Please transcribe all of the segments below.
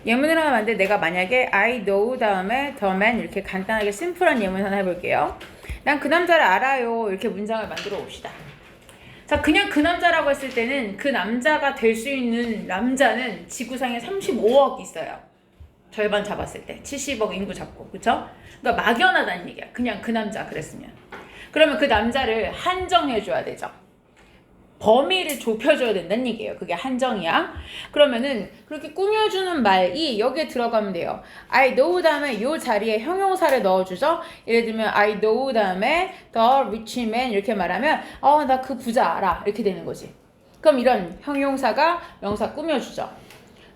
예문을 하나 만들 내가 만약에 I know 다음에 the man 이렇게 간단하게 심플한 예문 하나 해볼게요. 난 그 남자를 알아요. 이렇게 문장을 만들어 봅시다. 자, 그냥 그 남자라고 했을 때는 그 남자가 될 수 있는 남자는 지구상에 35억 있어요. 절반 잡았을 때 70억 인구 잡고, 그쵸? 그러니까 막연하다는 얘기야. 그냥 그 남자 그랬으면. 그러면 그 남자를 한정해줘야 되죠. 범위를 좁혀줘야 된다는 얘기예요. 그게 한정이야. 그러면은 그렇게 꾸며주는 말이 여기에 들어가면 돼요. I know 다음에 요 자리에 형용사를 넣어주죠. 예를 들면 I know 다음에 the rich man 이렇게 말하면 나 그 부자 알아 이렇게 되는 거지. 그럼 이런 형용사가 명사 꾸며주죠.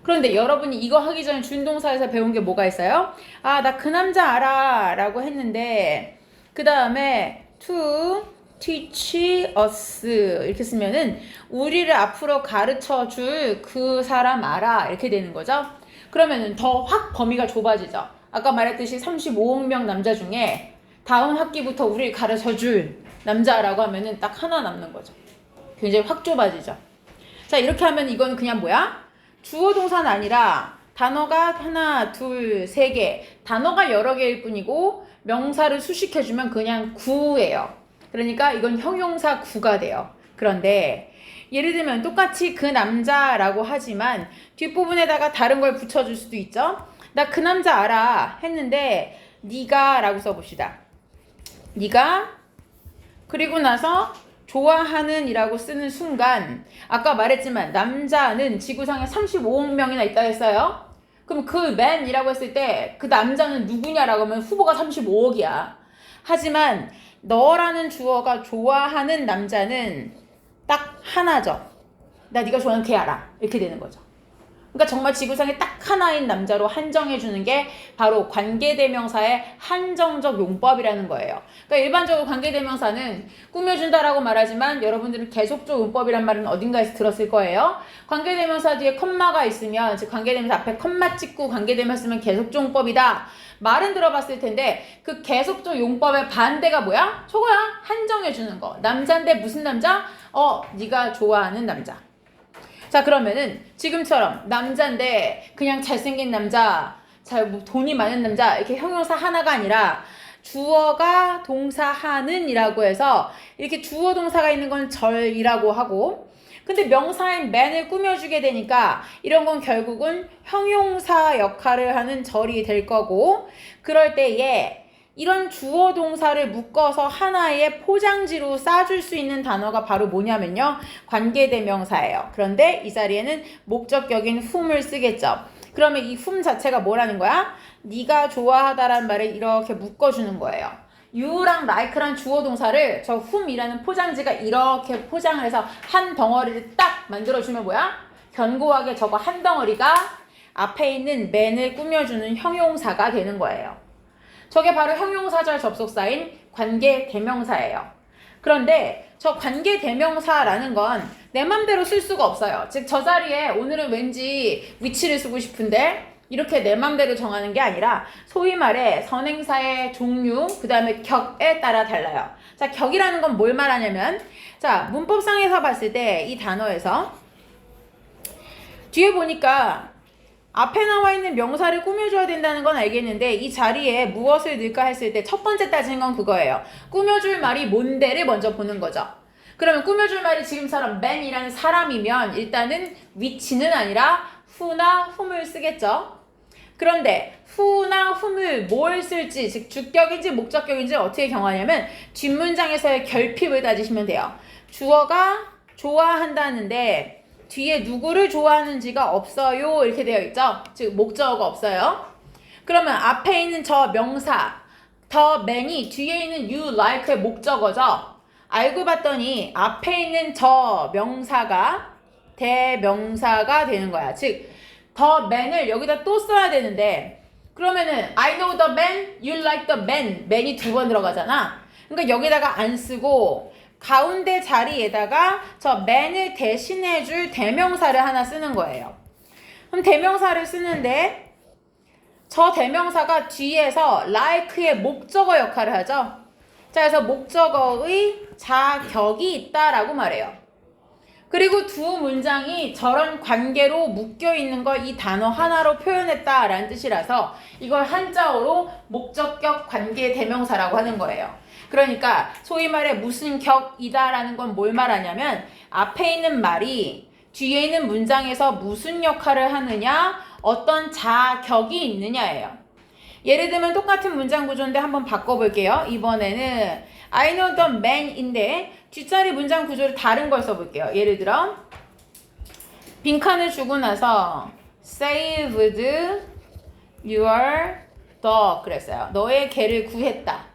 그런데 여러분이 이거 하기 전에 준동사에서 배운 게 뭐가 있어요? 나 그 남자 알아 라고 했는데 그 다음에 to teach us 이렇게 쓰면은 우리를 앞으로 가르쳐 줄 그 사람 알아 이렇게 되는 거죠. 그러면은 더 확 범위가 좁아지죠. 아까 말했듯이 35억 명 남자 중에 다음 학기부터 우리를 가르쳐 줄 남자라고 하면은 딱 하나 남는 거죠. 굉장히 확 좁아지죠. 자, 이렇게 하면 이건 그냥 뭐야? 주어 동사는 아니라 단어가 하나, 둘, 세 개. 단어가 여러 개일 뿐이고 명사를 수식해주면 그냥 구예요. 그러니까 이건 형용사 구가 돼요. 그런데 예를 들면 똑같이 그 남자라고 하지만 뒷부분에다가 다른 걸 붙여줄 수도 있죠. 나 그 남자 알아 했는데 네가 라고 써봅시다. 네가 그리고 나서 좋아하는 이라고 쓰는 순간 아까 말했지만 남자는 지구상에 35억 명이나 있다 했어요. 그럼 그 man이라고 했을 때 그 남자는 누구냐라고 하면 후보가 35억이야. 하지만 너라는 주어가 좋아하는 남자는 딱 하나죠. 나 네가 좋아하는 걔 알아. 이렇게 되는 거죠. 그러니까 정말 지구상에 딱 하나인 남자로 한정해주는 게 바로 관계대명사의 한정적 용법이라는 거예요. 그러니까 일반적으로 관계대명사는 꾸며준다라고 말하지만 여러분들은 계속적 용법이란 말은 어딘가에서 들었을 거예요. 관계대명사 뒤에 컴마가 있으면 즉 관계대명사 앞에 컴마 찍고 관계대명사 쓰면 계속적 용법이다. 말은 들어봤을 텐데 그 계속적 용법의 반대가 뭐야? 저거야. 한정해주는 거. 남자인데 무슨 남자? 네가 좋아하는 남자. 자, 그러면은 지금처럼 남자인데 그냥 잘생긴 남자, 돈이 많은 남자 이렇게 형용사 하나가 아니라 주어가 동사하는 이라고 해서 이렇게 주어 동사가 있는 건 절이라고 하고 근데 명사인 man을 꾸며주게 되니까 이런 건 결국은 형용사 역할을 하는 절이 될 거고 그럴 때에 이런 주어 동사를 묶어서 하나의 포장지로 싸줄 수 있는 단어가 바로 뭐냐면요. 관계대명사예요. 그런데 이 자리에는 목적격인 whom을 쓰겠죠. 그러면 이 whom 자체가 뭐라는 거야? 네가 좋아하다라는 말을 이렇게 묶어주는 거예요. you랑 like란 주어 동사를 저 whom이라는 포장지가 이렇게 포장을 해서 한 덩어리를 딱 만들어주면 뭐야? 견고하게 저거 한 덩어리가 앞에 있는 man을 꾸며주는 형용사가 되는 거예요. 저게 바로 형용사절 접속사인 관계대명사예요. 그런데 저 관계대명사라는 건 내 맘대로 쓸 수가 없어요. 즉 저 자리에 오늘은 왠지 위치를 쓰고 싶은데 이렇게 내 맘대로 정하는 게 아니라 소위 말해 선행사의 종류 그 다음에 격에 따라 달라요. 자, 격이라는 건 뭘 말하냐면 자, 문법상에서 봤을 때 이 단어에서 뒤에 보니까 앞에 나와 있는 명사를 꾸며줘야 된다는 건 알겠는데 이 자리에 무엇을 넣을까 했을 때 첫 번째 따지는 건 그거예요. 꾸며줄 말이 뭔데를 먼저 보는 거죠. 그러면 꾸며줄 말이 지금처럼 man이라는 사람이면 일단은 위치는 아니라 who나 whom을 쓰겠죠. 그런데 who나 whom을 뭘 쓸지 즉 주격인지 목적격인지 어떻게 정하냐면 뒷문장에서의 결핍을 따지시면 돼요. 주어가 좋아한다는데 뒤에 누구를 좋아하는지가 없어요 이렇게 되어 있죠. 즉 목적어가 없어요. 그러면 앞에 있는 저 명사 the man이 뒤에 있는 you like의 목적어죠. 알고 봤더니 앞에 있는 저 명사가 대명사가 되는 거야. 즉 the man을 여기다 또 써야 되는데 그러면은 I know the man, you like the man man이 두 번 들어가잖아. 그러니까 여기다가 안 쓰고 가운데 자리에다가 저 man을 대신해줄 대명사를 하나 쓰는 거예요. 그럼 대명사를 쓰는데 저 대명사가 뒤에서 like의 목적어 역할을 하죠. 자, 그래서 목적어의 자격이 있다라고 말해요. 그리고 두 문장이 저런 관계로 묶여 있는 걸 이 단어 하나로 표현했다라는 뜻이라서 이걸 한자어로 목적격 관계 대명사라고 하는 거예요. 그러니까 소위 말해 무슨 격이다라는 건 뭘 말하냐면 앞에 있는 말이 뒤에 있는 문장에서 무슨 역할을 하느냐, 어떤 자격이 있느냐예요. 예를 들면 똑같은 문장 구조인데 한번 바꿔볼게요. 이번에는 I know the man인데 뒷자리 문장 구조를 다른 걸 써볼게요. 예를 들어 빈칸을 주고 나서 saved your dog 그랬어요. 너의 개를 구했다.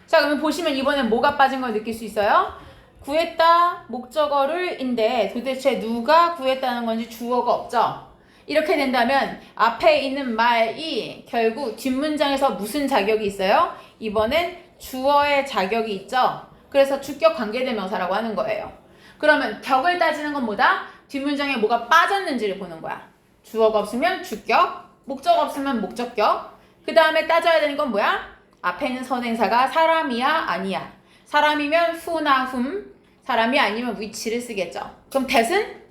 자, 그러면 보시면 이번엔 뭐가 빠진 걸 느낄 수 있어요? 구했다 목적어를 인데 도대체 누가 구했다는 건지 주어가 없죠. 이렇게 된다면 앞에 있는 말이 결국 뒷문장에서 무슨 자격이 있어요? 이번엔 주어의 자격이 있죠. 그래서 주격 관계대명사라고 하는 거예요. 그러면 격을 따지는 건 뭐다? 뒷문장에 뭐가 빠졌는지를 보는 거야. 주어가 없으면 주격, 목적 없으면 목적격. 그 다음에 따져야 되는 건 뭐야? 앞에 있는 선행사가 사람이야 아니야. 사람이면 who나 whom, 사람이 아니면 which를 쓰겠죠. 그럼 that은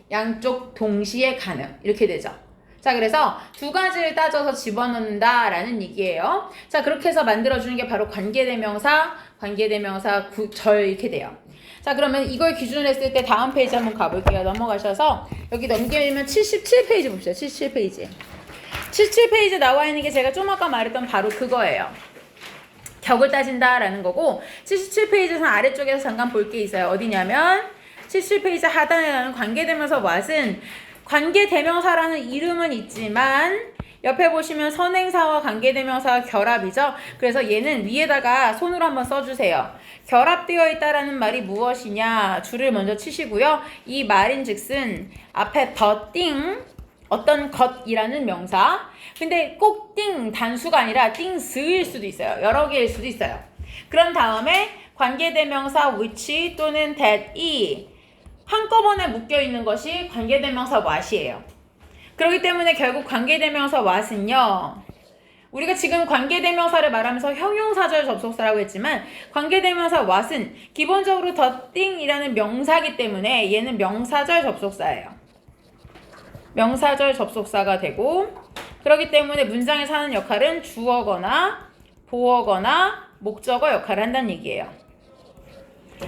양쪽 동시에 가능 이렇게 되죠. 자, 그래서 두 가지를 따져서 집어넣는다라는 얘기예요. 자, 그렇게 해서 만들어주는 게 바로 관계대명사, 절 이렇게 돼요. 자, 그러면 이걸 기준으로 했을 때 다음 페이지 한번 가볼게요. 넘어가셔서 여기 넘기면 77페이지 봅시다. 77페이지. 77페이지에 나와 있는 게 제가 좀 아까 말했던 바로 그거예요. 격을 따진다라는 거고 77페이지에서 아래쪽에서 잠깐 볼 게 있어요. 어디냐면 77페이지 하단에 나오는 관계대명사 what은 관계대명사라는 이름은 있지만 옆에 보시면 선행사와 관계대명사가 결합이죠. 그래서 얘는 위에다가 손으로 한번 써주세요. 결합되어 있다라는 말이 무엇이냐 줄을 먼저 치시고요. 이 말인즉슨 앞에 the thing 어떤 것이라는 명사 근데 꼭 띵 단수가 아니라 띵스일 수도 있어요. 여러 개일 수도 있어요. 그런 다음에 관계대명사 which 또는 that이 한꺼번에 묶여있는 것이 관계대명사 what이에요. 그렇기 때문에 결국 관계대명사 what은요. 우리가 지금 관계대명사를 말하면서 형용사절 접속사라고 했지만 관계대명사 what은 기본적으로 the thing이라는 명사기 때문에 얘는 명사절 접속사예요. 명사절 접속사가 되고 그렇기 때문에 문장에서 하는 역할은 주어거나 보어거나 목적어 역할을 한다는 얘기예요.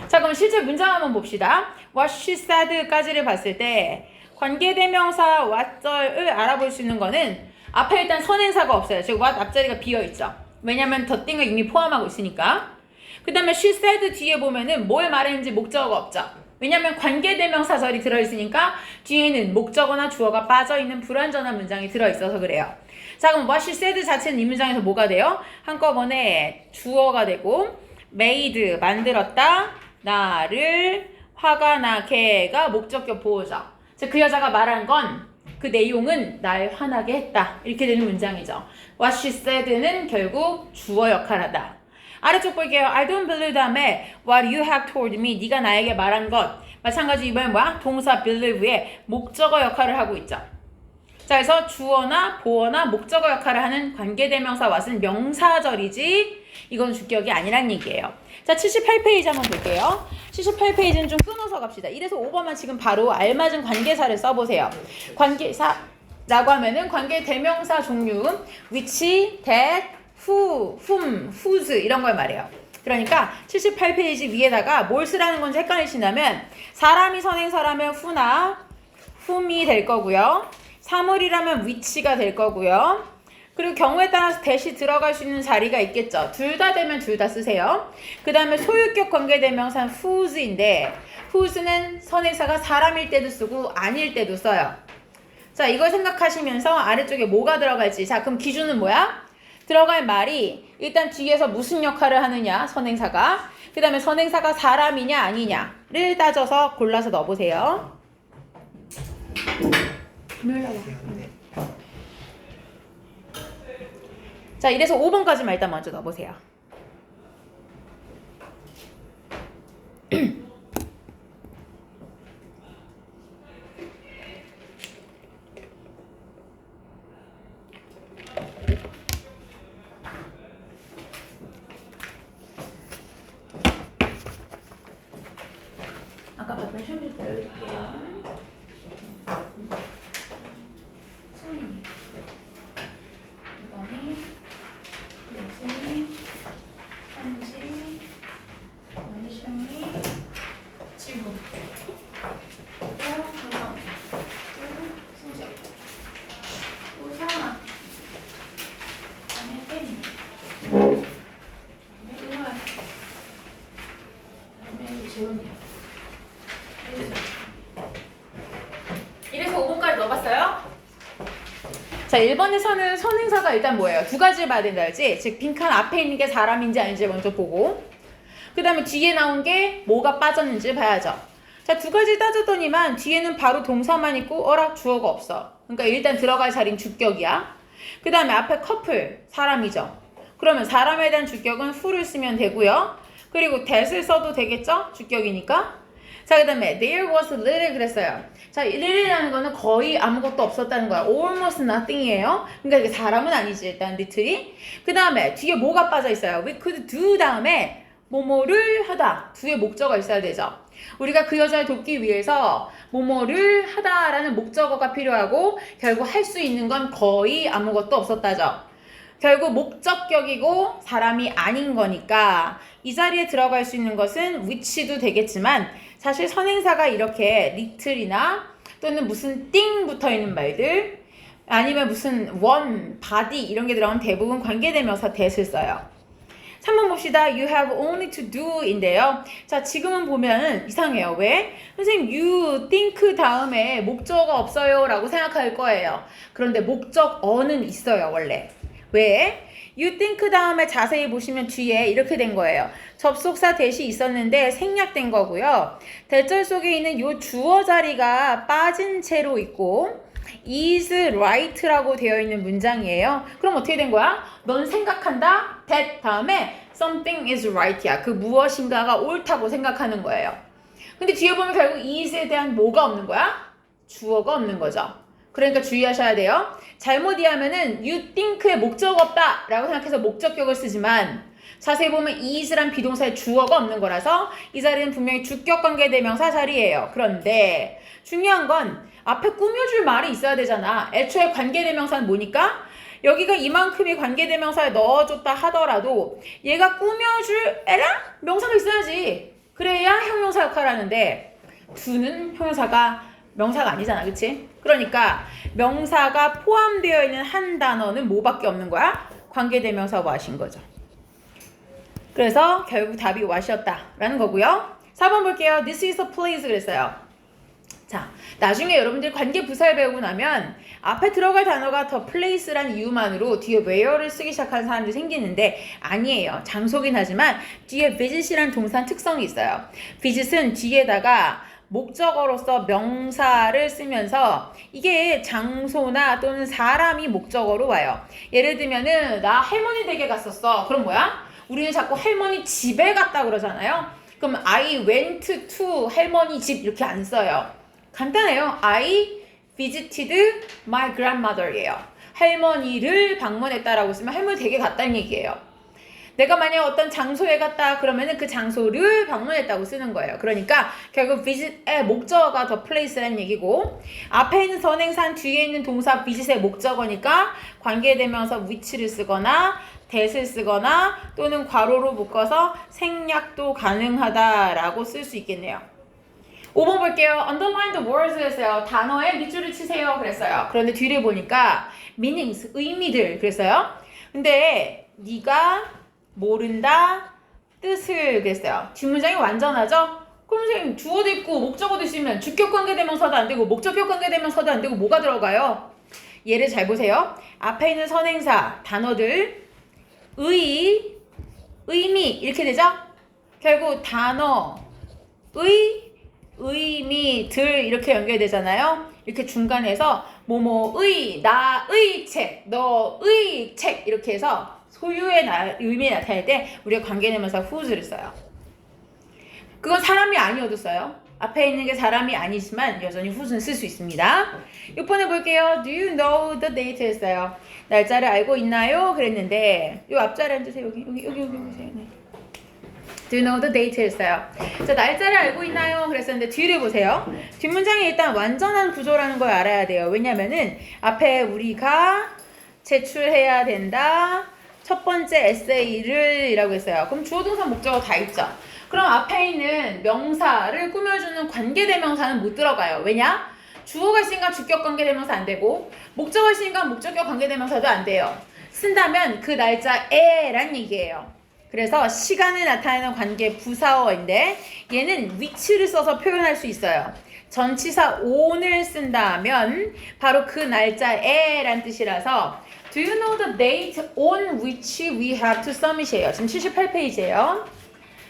자, 그럼 실제 문장 한번 봅시다. What she said까지를 봤을 때 관계대명사 what절을 알아볼 수 있는 거는 앞에 일단 선행사가 없어요. 즉 what 앞자리가 비어있죠. 왜냐면 the thing을 이미 포함하고 있으니까. 그 다음에 she said 뒤에 보면은 뭘 말했는지 목적어가 없죠. 왜냐면 관계대명사절이 들어있으니까 뒤에는 목적어나 주어가 빠져있는 불완전한 문장이 들어있어서 그래요. 자, 그럼 what she said 자체는 이 문장에서 뭐가 돼요? 한꺼번에 주어가 되고 made 만들었다 나를 화가 나게가 목적격 보호죠. 즉 그 여자가 말한 건 그 내용은 날 화나게 했다 이렇게 되는 문장이죠. what she said는 결국 주어 역할하다. 아래쪽 볼게요. I don't believe 다음에 what you have told me 네가 나에게 말한 것 마찬가지 이번엔 뭐야? 동사 believe의 목적어 역할을 하고 있죠. 자, 그래서 주어나 보어나 목적어 역할을 하는 관계대명사 what은 명사절이지 이건 주격이 아니란 얘기예요. 자, 78페이지 한번 볼게요. 78페이지는 좀 끊어서 갑시다. 1에서 5번만 지금 바로 알맞은 관계사를 써보세요. 관계사라고 하면은 관계대명사 종류 which, that, who, whom, whose 이런 걸 말해요. 그러니까 78페이지 위에다가 뭘 쓰라는 건지 헷갈리신다면 사람이 선행사라면 who나 whom이 될 거고요. 사물이라면 which가 될 거고요. 그리고 경우에 따라서 that이 들어갈 수 있는 자리가 있겠죠. 둘 다 되면 둘 다 쓰세요. 그 다음에 소유격 관계대명사는 whose인데 whose는 선행사가 사람일 때도 쓰고 아닐 때도 써요. 자, 이걸 생각하시면서 아래쪽에 뭐가 들어갈지. 자, 그럼 기준은 뭐야? 들어갈 말이 일단 뒤에서 무슨 역할을 하느냐 선행사가 그 다음에 선행사가 사람이냐 아니냐를 따져서 골라서 넣어보세요. 자, 이래서 5번까지만 일단 먼저 넣어보세요. 아까 봤던 시험 좀 보여드릴게요. 자, 1번에서는 선행사가 일단 뭐예요? 두 가지를 봐야 된다 했지? 즉 빈칸 앞에 있는 게 사람인지 아닌지 먼저 보고 그 다음에 뒤에 나온 게 뭐가 빠졌는지 봐야죠. 자, 두 가지 따졌더니만 뒤에는 바로 동사만 있고 어라 주어가 없어. 그러니까 일단 들어갈 자리는 주격이야. 그 다음에 앞에 커플 사람이죠. 그러면 사람에 대한 주격은 who를 쓰면 되고요. 그리고 that을 써도 되겠죠? 주격이니까. 자, 그 다음에 there was little 그랬어요. 자, little이라는 거는 거의 아무것도 없었다는 거야. almost nothing이에요. 그러니까 이게 사람은 아니지 일단 little이. 그 다음에 뒤에 뭐가 빠져 있어요? we could do 다음에 뭐뭐를 하다. 뒤에 목적어가 있어야 되죠. 우리가 그 여자를 돕기 위해서 뭐뭐를 하다라는 목적어가 필요하고 결국 할 수 있는 건 거의 아무것도 없었다죠. 결국 목적격이고 사람이 아닌 거니까 이 자리에 들어갈 수 있는 것은 which도 되겠지만 사실 선행사가 이렇게 little이나 또는 무슨 thing 붙어 있는 말들 아니면 무슨 one, body 이런 게 들어가면 대부분 관계대명사 that을 써요. 3번 봅시다. You have only to do 인데요. 자, 지금은 보면 이상해요. 왜? 선생님, you think 다음에 목적어가 없어요 라고 생각할 거예요. 그런데 목적어는 있어요, 원래. 왜? You think 다음에 자세히 보시면 뒤에 이렇게 된 거예요. 접속사 that이 있었는데 생략된 거고요. 대절 속에 있는 요 주어 자리가 빠진 채로 있고 is right라고 되어 있는 문장이에요. 그럼 어떻게 된 거야? 넌 생각한다? that 다음에 something is right야. 그 무엇인가가 옳다고 생각하는 거예요. 근데 뒤에 보면 결국 is에 대한 뭐가 없는 거야? 주어가 없는 거죠. 그러니까 주의하셔야 돼요. 잘못 이해하면은 you think에 목적 없다 라고 생각해서 목적격을 쓰지만 자세히 보면 is란 비동사의 주어가 없는 거라서 이 자리는 분명히 주격관계대명사 자리예요. 그런데 중요한 건 앞에 꾸며줄 말이 있어야 되잖아. 애초에 관계대명사는 뭐니까? 여기가 이만큼이 관계대명사에 넣어줬다 하더라도 얘가 꾸며줄 에라? 명사가 있어야지. 그래야 형용사 역할을 하는데 두는 형용사가 명사가 아니잖아. 그치? 그러니까 명사가 포함되어 있는 한 단어는 뭐밖에 없는 거야? 관계대명사 what인 거죠. 그래서 결국 답이 what이었다라는 거고요. 4번 볼게요. This is a place 그랬어요. 자, 나중에 여러분들이 관계 부사를 배우고 나면 앞에 들어갈 단어가 더 place란 이유만으로 뒤에 where를 쓰기 시작하는 사람들이 생기는데 아니에요. 장소긴 하지만 뒤에 visit이란 동사는 특성이 있어요. visit은 뒤에다가 목적어로서 명사를 쓰면서 이게 장소나 또는 사람이 목적어로 와요. 예를 들면은 나 할머니 댁에 갔었어. 그럼 뭐야? 우리는 자꾸 할머니 집에 갔다 그러잖아요. 그럼 I went to 할머니 집 이렇게 안 써요. 간단해요. I visited my grandmother예요. 할머니를 방문했다라고 쓰면 할머니 댁에 갔다는 얘기예요. 내가 만약 어떤 장소에 갔다 그러면은 그 장소를 방문했다고 쓰는 거예요. 그러니까 결국 visit의 목적어가 더 place라는 얘기고 앞에 있는 선행사는 뒤에 있는 동사 visit의 목적어니까 관계대명사 which를 쓰거나 that을 쓰거나 또는 괄호로 묶어서 생략도 가능하다라고 쓸 수 있겠네요. 5번 볼게요. Underline the words 그랬어요. 단어에 밑줄을 치세요 그랬어요. 그런데 뒤를 보니까 meanings, 의미들 그랬어요. 근데 네가 모른다 뜻을 그랬어요. 뒷문장이 완전하죠? 그럼 선생님 주어도 있고 목적어도 있으면 주격관계대명사도 안 되고 목적격관계대명사도 안 되고 뭐가 들어가요? 예를 잘 보세요. 앞에 있는 선행사 단어들 의미 이렇게 되죠? 결국 단어 의미들 이렇게 연결되잖아요. 이렇게 중간에서 뭐뭐의 나의 책 너의 책 이렇게 해서 소유의 의미에 나타낼 때 우리가 관계대명사 whose를 써요. 그건 사람이 아니어도 써요. 앞에 있는 게 사람이 아니지만 여전히 whose는 쓸 수 있습니다. 6번에 볼게요. Do you know the date 했어요. 날짜를 알고 있나요? 그랬는데 요 앞자리 앉으세요. 여기 보세요. 네. Do you know the date 했어요. 자, 날짜를 알고 있나요? 그랬었는데 뒤를 보세요. 뒷문장이 일단 완전한 구조라는 걸 알아야 돼요. 왜냐면은 앞에 우리가 제출해야 된다. 첫 번째 에세이를 이라고 했어요. 그럼 주어 동사 목적어 다 있죠. 그럼 앞에 있는 명사를 꾸며주는 관계대명사는 못 들어가요. 왜냐? 주어가 있으니까 주격 관계대명사 안 되고 목적어가 있으니까 목적격 관계대명사도 안 돼요. 쓴다면 그 날짜에란 얘기예요. 그래서 시간을 나타내는 관계 부사어인데 얘는 which를 써서 표현할 수 있어요. 전치사 on을 쓴다면 바로 그 날짜에란 뜻이라서 Do you know the date on which we have to submit이에요. 지금 78페이지예요.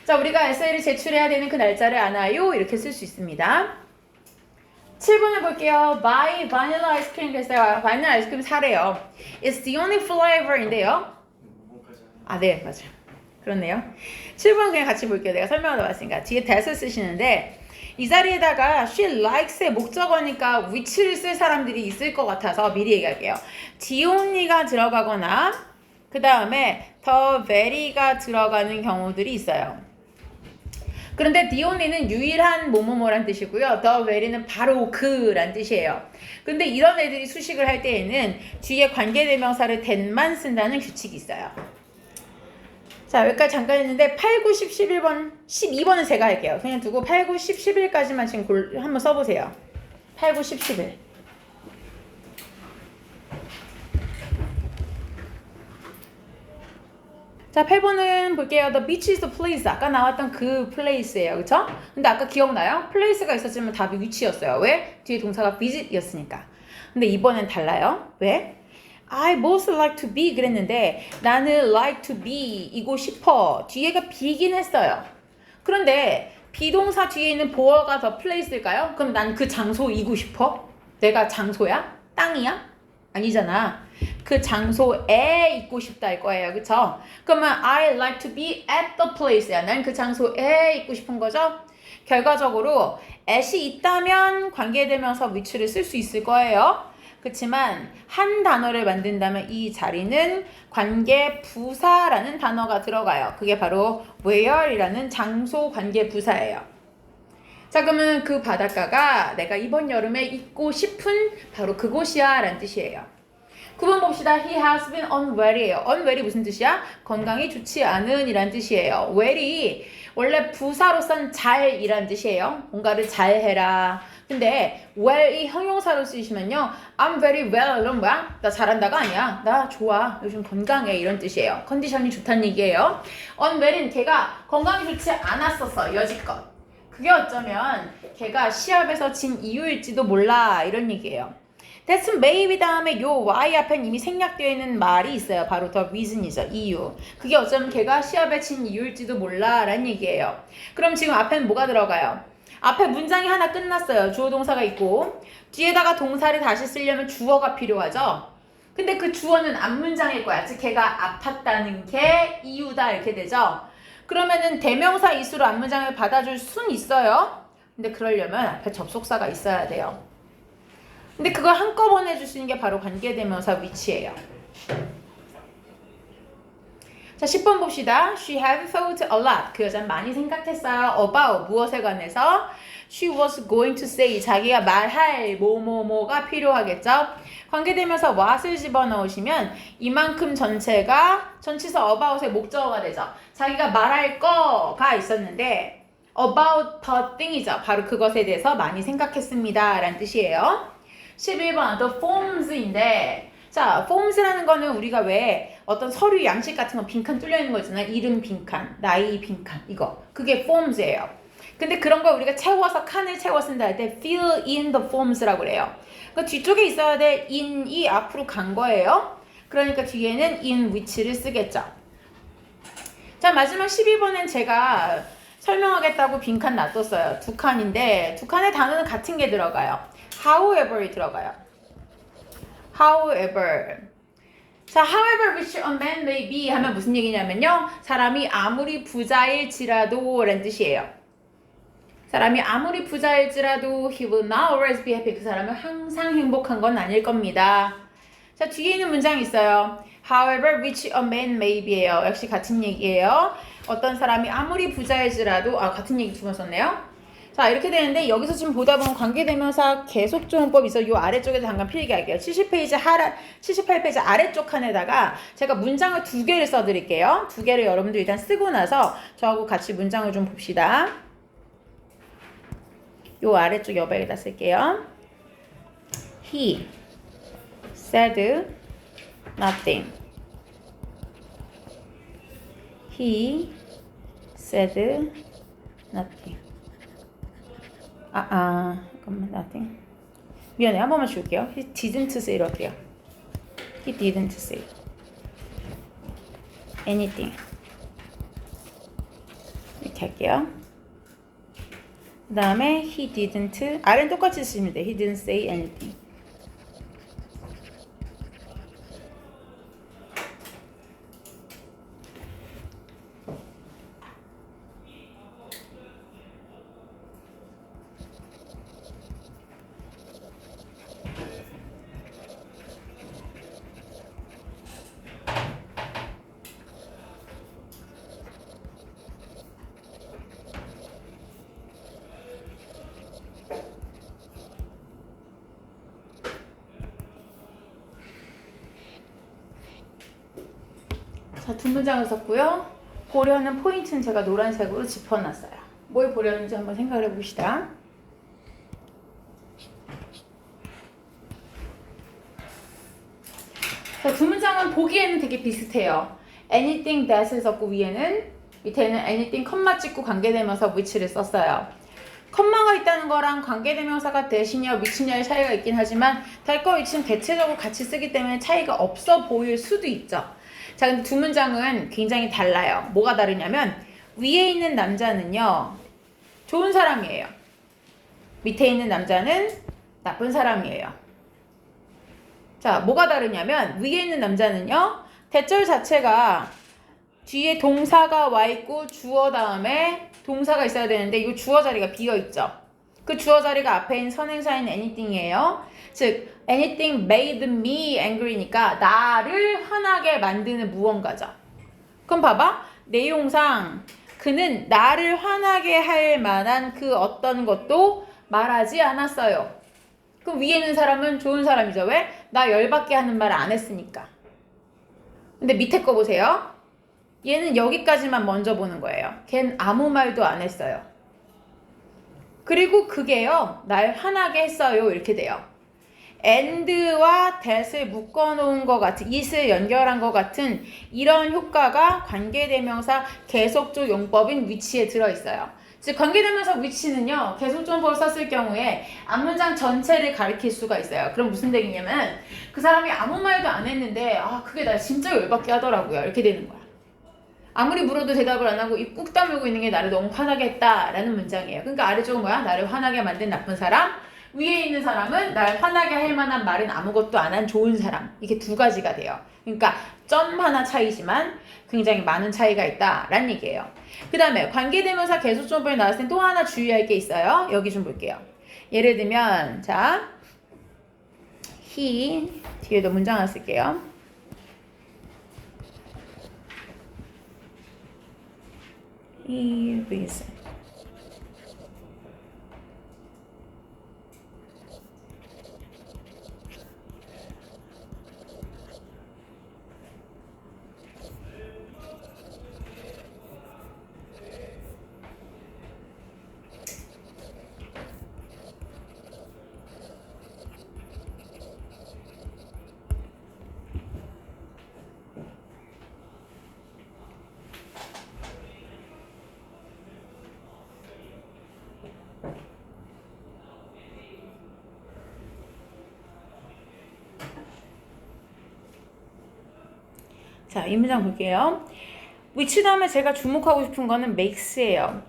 자, 우리가 에세이를 제출해야 되는 그 날짜를 아나요? 이렇게 쓸 수 있습니다. 7번 해볼게요. Buy vanilla ice cream 됐어요. 바닐라 아이스크림 사래요. It's the only flavor인데요. 아, 네, 맞아요. 그렇네요. 7번 그냥 같이 볼게요. 내가 설명하다 왔으니까. 뒤에 that을 쓰시는데 이 자리에다가 she likes의 목적어니까 which를 쓸 사람들이 있을 것 같아서 미리 얘기할게요. the only가 들어가거나 그 다음에 the very가 들어가는 경우들이 있어요. 그런데 the only는 유일한 뭐뭐뭐란 뜻이고요. the very는 바로 그란 뜻이에요. 근데 이런 애들이 수식을 할 때에는 뒤에 관계대명사를 that만 쓴다는 규칙이 있어요. 자, 여기까지 잠깐 했는데 8, 9, 10, 11번, 12번은 제가 할게요. 그냥 두고 8, 9, 10, 11까지만 지금 한번 써보세요. 8, 9, 10, 11. 자, 8번은 볼게요. The beach is the place. 아까 나왔던 그 place예요. 그쵸? 근데 아까 기억나요? place가 있었지만 답이 위치였어요. 왜? 뒤에 동사가 visit이었으니까. 근데 이번엔 달라요. 왜? I most like to be 그랬는데 나는 like to be 이고 싶어. 뒤에가 be긴 했어요. 그런데 비동사 뒤에 있는 보어가 더 place일까요? 그럼 난 그 장소이고 싶어? 내가 장소야? 땅이야? 아니잖아. 그 장소에 있고 싶다 할 거예요. 그쵸? 그러면 I like to be at the place야. 난 그 장소에 있고 싶은 거죠? 결과적으로 at이 있다면 관계대명사 which를 쓸 수 있을 거예요. 그렇지만 한 단어를 만든다면 이 자리는 관계 부사라는 단어가 들어가요. 그게 바로 where이라는 장소 관계 부사예요. 자, 그러면 그 바닷가가 내가 이번 여름에 있고 싶은 바로 그곳이야 라는 뜻이에요. 9번 봅시다. He has been unwell이에요. unwell이 무슨 뜻이야? 건강이 좋지 않은 이란 뜻이에요. well이 원래 부사로선 잘이란 뜻이에요. 뭔가를 잘해라. 근데 well이 형용사로 쓰시면요. I'm very well. 이런 뭐야? 나 잘한다가 아니야. 나 좋아. 요즘 건강해. 이런 뜻이에요. 컨디션이 좋다는 얘기예요. unwell은 걔가 건강이 좋지 않았었어. 여지껏. 그게 어쩌면 걔가 시합에서 진 이유일지도 몰라. 이런 얘기예요. That's maybe 다음에 요 y 앞엔 이미 생략되어 있는 말이 있어요. 바로 the reason이죠. 이유. 그게 어쩌면 걔가 시합에 진 이유일지도 몰라 라는 얘기예요. 그럼 지금 앞에는 뭐가 들어가요? 앞에 문장이 하나 끝났어요. 주어 동사가 있고 뒤에다가 동사를 다시 쓰려면 주어가 필요하죠. 근데 그 주어는 앞문장일 거야. 즉 걔가 아팠다는 게 이유다 이렇게 되죠. 그러면은 대명사 이수로 앞문장을 받아줄 순 있어요. 근데 그러려면 앞에 접속사가 있어야 돼요. 근데 그걸 한꺼번에 해줄 수 있는 게 바로 관계대명사 위치예요. 자, 10번 봅시다. She had thought a lot. 그 여자는 많이 생각했어요. About 무엇에 관해서 she was going to say 자기가 말할 뭐뭐뭐가 필요하겠죠. 관계대명사 what을 집어넣으시면 이만큼 전체가 전치사 about의 목적어가 되죠. 자기가 말할 거가 있었는데 about the thing이죠. 바로 그것에 대해서 많이 생각했습니다 라는 뜻이에요. 11번 the forms인데 자, forms라는 거는 우리가 왜 어떤 서류 양식 같은 거 빈칸 뚫려 있는 거 있잖아요. 이름 빈칸, 나이 빈칸 이거. 그게 forms예요. 근데 그런 거 우리가 채워서 칸을 채워 쓴다 할 때 fill in the forms라고 그래요. 그 뒤쪽에 있어야 돼 in이 앞으로 간 거예요. 그러니까 뒤에는 in which를 쓰겠죠. 자, 마지막 12번은 제가 설명하겠다고 빈칸 놔뒀어요. 두 칸인데 두 칸의 단어는 같은 게 들어가요. however이 들어가요. however. 자, however rich a man may be 하면 무슨 얘기냐면요. 사람이 아무리 부자일지라도 라는 뜻이에요. 사람이 아무리 부자일지라도 he will not always be happy. 그 사람은 항상 행복한 건 아닐 겁니다. 자, 뒤에 있는 문장이 있어요. However rich a man may be예요. 역시 같은 얘기예요. 어떤 사람이 아무리 부자일지라도 같은 얘기 두 번 썼네요. 자, 이렇게 되는데 여기서 지금 보다 보면 관계대명사 계속조문법이 있어. 요 아래쪽에서 잠깐 필기할게요. 78페이지 아래쪽 칸에다가 제가 문장을 두 개를 써드릴게요. 두 개를 여러분들 일단 쓰고 나서 저하고 같이 문장을 좀 봅시다. 요 아래쪽 여백에다 쓸게요. He said nothing. He said nothing. 잠깐만, nothing. 미안해, 한 번만 줄게요. He didn't say로 할게요. He didn't say anything. 이렇게 할게요. 그 다음에 he didn't, R은 똑같이 쓰시면 돼요. He didn't say anything. 자, 두 문장을 썼고요. 보려는 포인트는 제가 노란색으로 짚어놨어요. 뭘 보려는지 한번 생각을 해봅시다. 자, 두 문장은 보기에는 되게 비슷해요. anything that을 썼고 위에는, 밑에는 anything 컴마 찍고 관계대명사 which를 썼어요. 컴마가 있다는 거랑 관계대명사가 대시냐 which냐의 차이가 있긴 하지만 달과 which는 대체적으로 같이 쓰기 때문에 차이가 없어 보일 수도 있죠. 자, 근데 두 문장은 굉장히 달라요. 뭐가 다르냐면 위에 있는 남자는요, 좋은 사람이에요. 밑에 있는 남자는 나쁜 사람이에요. 자, 뭐가 다르냐면 위에 있는 남자는요, 대절 자체가 뒤에 동사가 와 있고 주어 다음에 동사가 있어야 되는데 이 주어 자리가 비어 있죠. 그 주어 자리가 앞에 있는 선행사인 anything이에요. 즉 anything made me angry니까 나를 화나게 만드는 무언가죠. 그럼 봐봐. 내용상 그는 나를 화나게 할 만한 그 어떤 것도 말하지 않았어요. 그럼 위에 있는 사람은 좋은 사람이죠. 왜? 나 열받게 하는 말을 안 했으니까. 근데 밑에 거 보세요. 얘는 여기까지만 먼저 보는 거예요. 걔는 아무 말도 안 했어요. 그리고 그게요, 날 화나게 했어요. 이렇게 돼요. and와 that을 묶어놓은 것 같은, it을 연결한 것 같은 이런 효과가 관계대명사 계속적 용법인 which에 들어있어요. 즉 관계대명사 which는요, 계속적 용법을 썼을 경우에 앞문장 전체를 가리킬 수가 있어요. 그럼 무슨 얘기냐면 그 사람이 아무 말도 안 했는데 그게 날 진짜 열받게 하더라고요. 이렇게 되는 거야. 아무리 물어도 대답을 안 하고 입 꾹 다물고 있는 게 나를 너무 화나게 했다라는 문장이에요. 그러니까 아래쪽은 뭐야? 나를 화나게 만든 나쁜 사람. 위에 있는 사람은 날 화나게 할 만한 말은 아무것도 안 한 좋은 사람. 이게 두 가지가 돼요. 그러니까 점 하나 차이지만 굉장히 많은 차이가 있다라는 얘기예요. 그 다음에 관계대명사 계속적으로 나왔을 땐 또 하나 주의할 게 있어요. 여기 좀 볼게요. 예를 들면 자, he 뒤에도 문장 하나 쓸게요. He reason. 자, 이 문장 볼게요. which 다음에 제가 주목하고 싶은 거는 makes예요.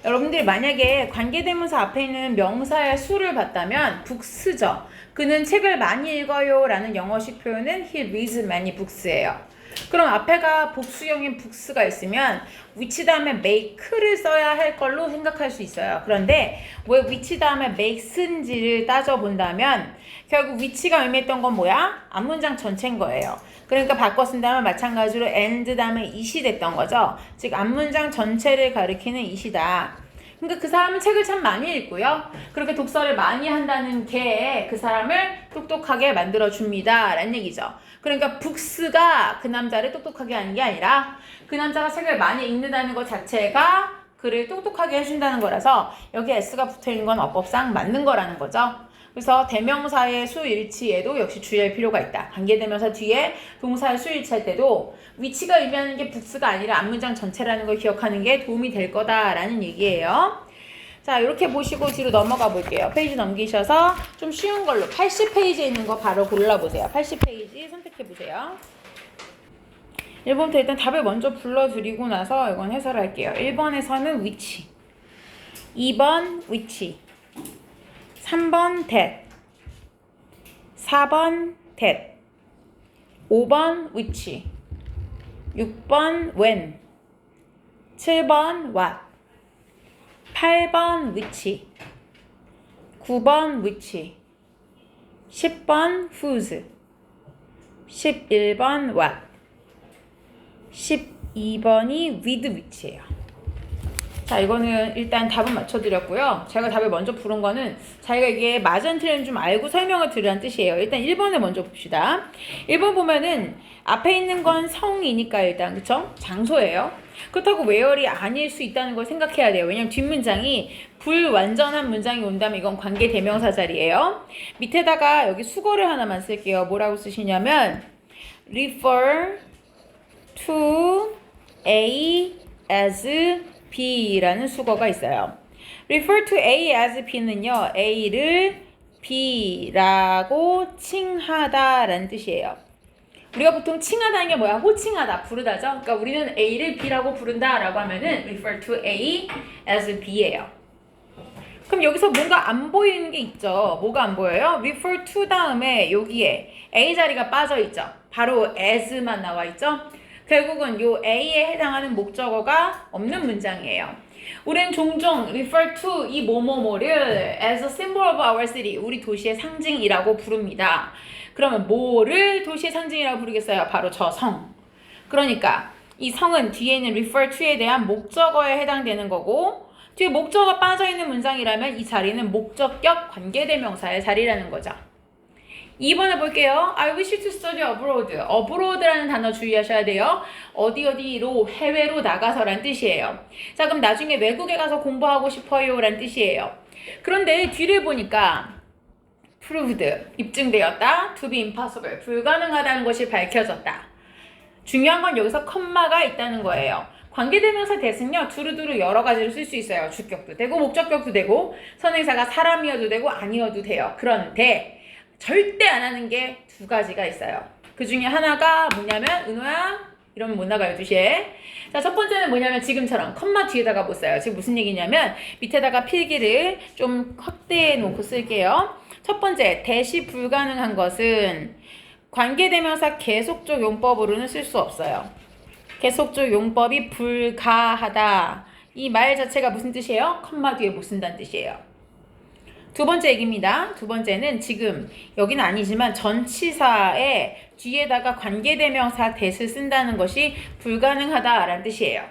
여러분들이 만약에 관계대명사 앞에 있는 명사의 수를 봤다면 books죠. 그는 책을 많이 읽어요 라는 영어식 표현은 he reads many books예요. 그럼 앞에가 복수형인 books가 있으면 which 다음에 make를 써야 할 걸로 생각할 수 있어요. 그런데 왜 which 다음에 makes인지를 따져본다면 결국 which가 의미했던 건 뭐야? 앞문장 전체인 거예요. 그러니까 바꿔 쓴다면 마찬가지로 and 다음에 it이 됐던 거죠. 즉 앞문장 전체를 가리키는 it이다. 그러니까 그 사람은 책을 참 많이 읽고요. 그렇게 독서를 많이 한다는 게 그 사람을 똑똑하게 만들어줍니다 라는 얘기죠. 그러니까 books가 그 남자를 똑똑하게 하는 게 아니라 그 남자가 책을 많이 읽는다는 것 자체가 그를 똑똑하게 해준다는 거라서 여기 s가 붙어있는 건 어법상 맞는 거라는 거죠. 그래서 대명사의 수일치에도 역시 주의할 필요가 있다. 관계대명사 뒤에 동사의 수일치할 때도 which가 의미하는 게 books가 아니라 앞문장 전체라는 걸 기억하는 게 도움이 될 거다라는 얘기예요. 자, 이렇게 보시고 뒤로 넘어가 볼게요. 페이지 넘기셔서 좀 쉬운 걸로 80페이지에 있는 거 바로 골라보세요. 80페이지 선택해보세요. 1번부터 일단 답을 먼저 불러드리고 나서 이건 해설할게요. 1번에서는 which, 2번 which, 3번 that, 4번 that, 5번 which, 6번 when, 7번 what, 8번 which, 9번 which, 10번 whose, 11번 what, 12번이 with which예요. 자, 이거는 일단 답은 맞춰드렸고요. 제가 답을 먼저 부른 거는 자기가 이게 맞은 틀린 좀 알고 설명을 드리라는 뜻이에요. 일단 1번을 먼저 봅시다. 1번 보면은 앞에 있는 건 성이니까 일단 그쵸? 장소예요. 그렇다고 where이 아닐 수 있다는 걸 생각해야 돼요. 왜냐면 뒷문장이 불완전한 문장이 온다면 이건 관계대명사 자리예요. 밑에다가 여기 수거를 하나만 쓸게요. 뭐라고 쓰시냐면 refer to A as B라는 수거가 있어요. refer to A as B는요, A를 B라고 칭하다 라는 뜻이에요. 우리가 보통 칭하다는 게 뭐야? 호칭하다, 부르다죠? 그러니까 우리는 A를 B라고 부른다 라고 하면은 refer to A as B예요. 그럼 여기서 뭔가 안 보이는 게 있죠? 뭐가 안 보여요? refer to 다음에 여기에 A 자리가 빠져 있죠? 바로 as만 나와 있죠? 결국은 요 A에 해당하는 목적어가 없는 문장이에요. 우리는 종종 refer to 이 뭐뭐뭐를 as a symbol of our city, 우리 도시의 상징이라고 부릅니다. 그러면 뭐를 도시의 상징이라고 부르겠어요? 바로 저 성. 그러니까 이 성은 뒤에 있는 refer to에 대한 목적어에 해당되는 거고, 뒤에 목적어가 빠져있는 문장이라면 이 자리는 목적격 관계대명사의 자리라는 거죠. 2번을 볼게요. I wish to study abroad. abroad라는 단어 주의하셔야 돼요. 어디로, 해외로 나가서란 뜻이에요. 자, 그럼 나중에 외국에 가서 공부하고 싶어요 란 뜻이에요. 그런데 뒤를 보니까 proved, 입증되었다. to be impossible, 불가능하다는 것이 밝혀졌다. 중요한 건 여기서 컴마가 있다는 거예요. 관계대명사 that은요, 두루두루 여러 가지로 쓸 수 있어요. 주격도 되고 목적격도 되고 선행사가 사람이어도 되고 아니어도 돼요. 그런데 절대 안 하는 게 두 가지가 있어요. 그 중에 하나가 뭐냐면, 은호야 이러면 못 나가요, 2시에. 자, 첫 번째는 뭐냐면 지금처럼 컴마 뒤에다가 못 써요. 지금 무슨 얘기냐면 밑에다가 필기를 좀 확대해 놓고 쓸게요. 첫 번째, 대시 불가능한 것은 관계대명사 계속적 용법으로는 쓸 수 없어요. 계속적 용법이 불가하다. 이 말 자체가 무슨 뜻이에요? 컴마 뒤에 못 쓴다는 뜻이에요. 두 번째 얘기입니다. 두 번째는 지금 여기는 아니지만 전치사의 뒤에다가 관계대명사 that을 쓴다는 것이 불가능하다라는 뜻이에요.